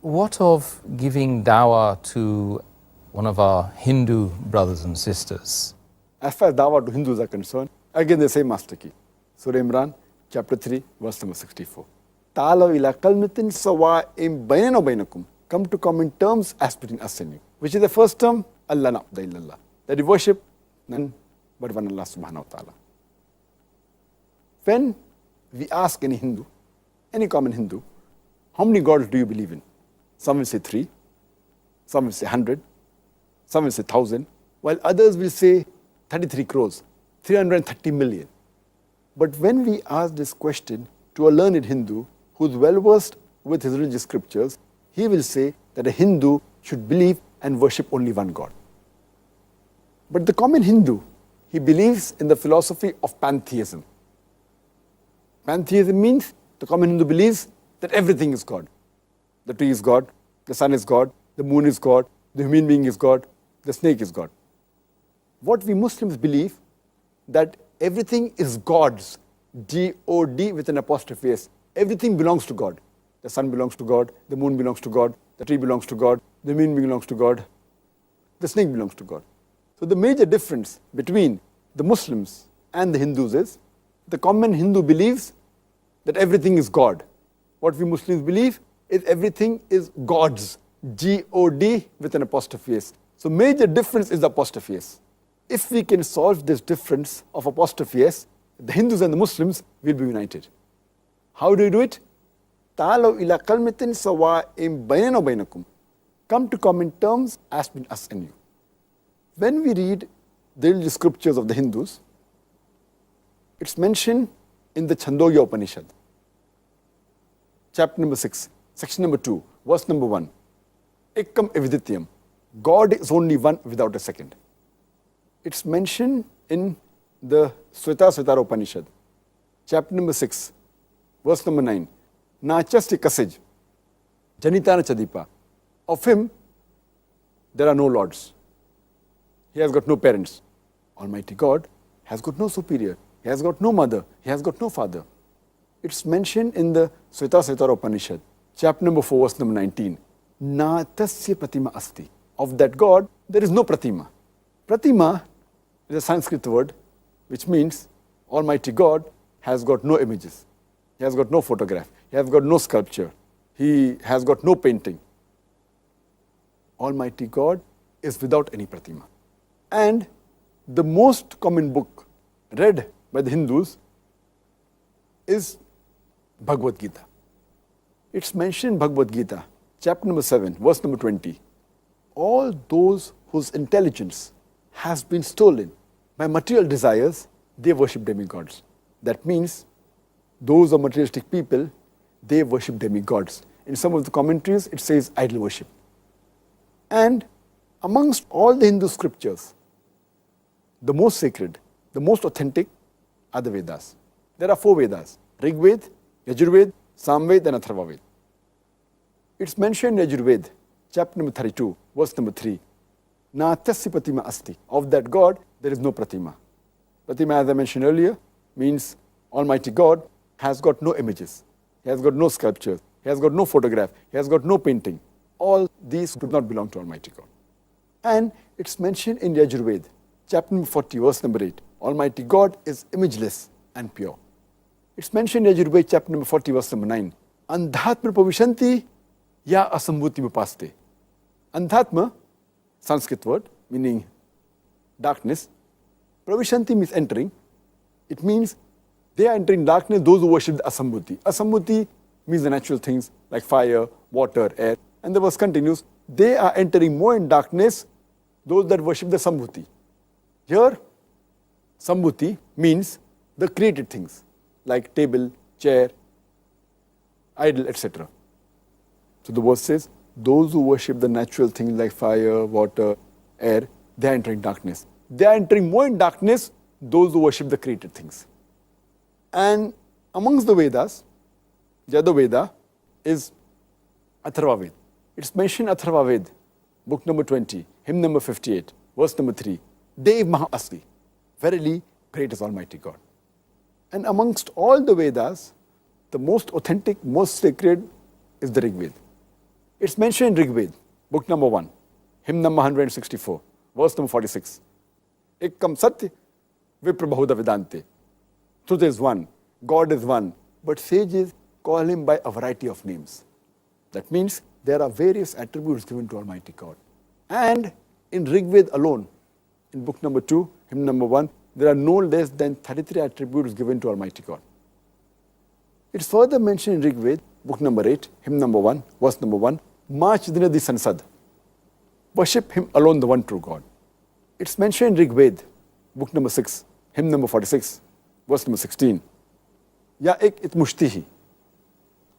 what of giving dawah to one of our Hindu brothers and sisters? As far as dawah to Hindus are concerned, again the same master key. Surah Imran, chapter 3, verse number 64. Ta'alaw ila kalmatin sawa'im bainana wa bainakum. Come to common terms as between us and you. Which is the first term? Allah na'budu illallah. That you worship none but one Allah subhanahu wa ta'ala. When we ask any Hindu, any common Hindu, how many gods do you believe in? Some will say 3, some will say 100, some will say 1,000, while others will say 33 crores, 330 million. But when we ask this question to a learned Hindu who is well versed with his religious scriptures, he will say that a Hindu should believe and worship only one God. But the common Hindu, he believes in the philosophy of pantheism. Pantheism means the common Hindu believes that everything is God. The tree is God, the sun is God, the moon is God, the human being is God, the snake is God. What we Muslims believe, that everything is God's, G-O-D with an apostrophe S. Everything belongs to God. The sun belongs to God, the moon belongs to God, the tree belongs to God, the human being belongs to God, the snake belongs to God. So the major difference between the Muslims and the Hindus is, the common Hindu believes that everything is God. What we Muslims believe is everything is God's, G-O-D with an apostrophe S. So major difference is the apostrophe S. If we can solve this difference of apostrophe S, the Hindus and the Muslims will be united. How do you do it? Ta'alaw ila kalmatin sawa'im bainana wa bainakum. Come to common terms as between us and you. When we read the religious scriptures of the Hindus, it's mentioned in the Chandogya Upanishad, chapter number 6, section number 2, verse number 1. Ekam evidityam. God is only one without a second. It's mentioned in the Svetara Upanishad, chapter number 6, verse number 9. Nachasti kasij, janitana chadipa. Of him, there are no lords. He has got no parents. Almighty God has got no superior. He has got no mother. He has got no father. It's mentioned in the Svetara Upanishad, chapter number 4, verse number 19. Na tasya pratima asti. Of that God, there is no pratima. Pratima is a Sanskrit word which means Almighty God has got no images. He has got no photograph. He has got no sculpture. He has got no painting. Almighty God is without any pratima. And the most common book read by the Hindus is Bhagavad Gita. It's mentioned in Bhagavad Gita, chapter number 7, verse number 20. All those whose intelligence has been stolen by material desires, they worship demigods. That means those are materialistic people, they worship demigods. In some of the commentaries, it says idol worship. And amongst all the Hindu scriptures, the most sacred, the most authentic are the Vedas. There are 4 Vedas: Rig Veda, Yajurveda, Samveda and Atharvaveda. It's mentioned in Yajurveda, chapter number 32, verse number 3. Na tasya pratima asti. Of that God, there is no pratima. Pratima, as I mentioned earlier, means Almighty God has got no images. He has got no sculptures. He has got no photograph. He has got no painting. All these do not belong to Almighty God. And it's mentioned in Yajurveda, chapter number 40, verse number 8. Almighty God is imageless and pure. It's mentioned in Yajurveda, chapter number 40, verse number 9. Andhatma pravishanti ya asambhuti vipaste. Andhatma, Sanskrit word, meaning darkness. Pravishanti means entering. It means they are entering darkness, those who worship the asambhuti. Asambhuti means the natural things like fire, water, air. And the verse continues, they are entering more in darkness, those that worship the sambhuti. Here, sambhuti means the created things like table, chair, idol, etc. So the verse says, those who worship the natural things like fire, water, air, they are entering darkness. They are entering more in darkness, those who worship the created things. And amongst the Vedas, the other Veda is Atharvaveda. It's mentioned Atharvaveda, book number 20, hymn number 58, verse number 3. Dev Maha Asli, verily great is Almighty God. And amongst all the Vedas, the most authentic, most sacred is the Rig Veda. It's mentioned in Rig Veda, book number 1, hymn number 164, verse number 46. Ekkam Satya Vipra Bahuda Vedante. Truth is one, God is one, but sages call him by a variety of names. That means there are various attributes given to Almighty God. And in Rig Veda alone, in book number 2, hymn number 1, there are no less than 33 attributes given to Almighty God. It's further mentioned in Rig Veda, book number 8, hymn number 1, verse number 1, March Dinadi Sansad. Worship him alone, the one true God. It's mentioned in Rig Veda, book number 6, hymn number 46, verse number 16. Ya ek it mushtihi.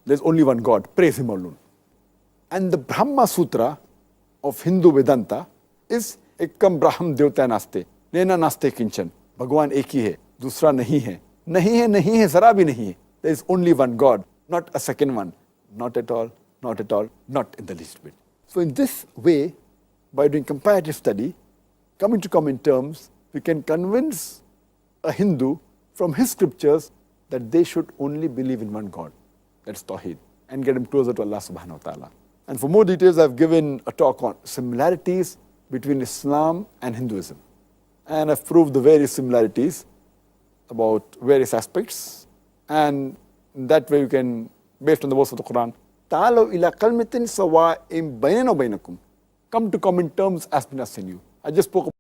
There's only one God, praise him alone. And the Brahma Sutra of Hindu Vedanta is Ekkam Braham Devta Naste, Nena Naste Kinchan. Bhagwan ek hi hai, dusra nahi hai. Nahi hai, zara bhi nahi hai. There is only one God, not a second one. Not at all, not at all, not in the least bit. So in this way, by doing comparative study, coming to common terms, we can convince a Hindu from his scriptures that they should only believe in one God. That's Tawheed. And get him closer to Allah subhanahu wa ta'ala. And for more details, I've given a talk on similarities between Islam and Hinduism. And I've proved the various similarities about various aspects. And in that way you can, based on the verse of the Quran, Ta'alaw ila kalmatin sawa'im bainana wa bainakum. Come to common terms as between us and you. I just spoke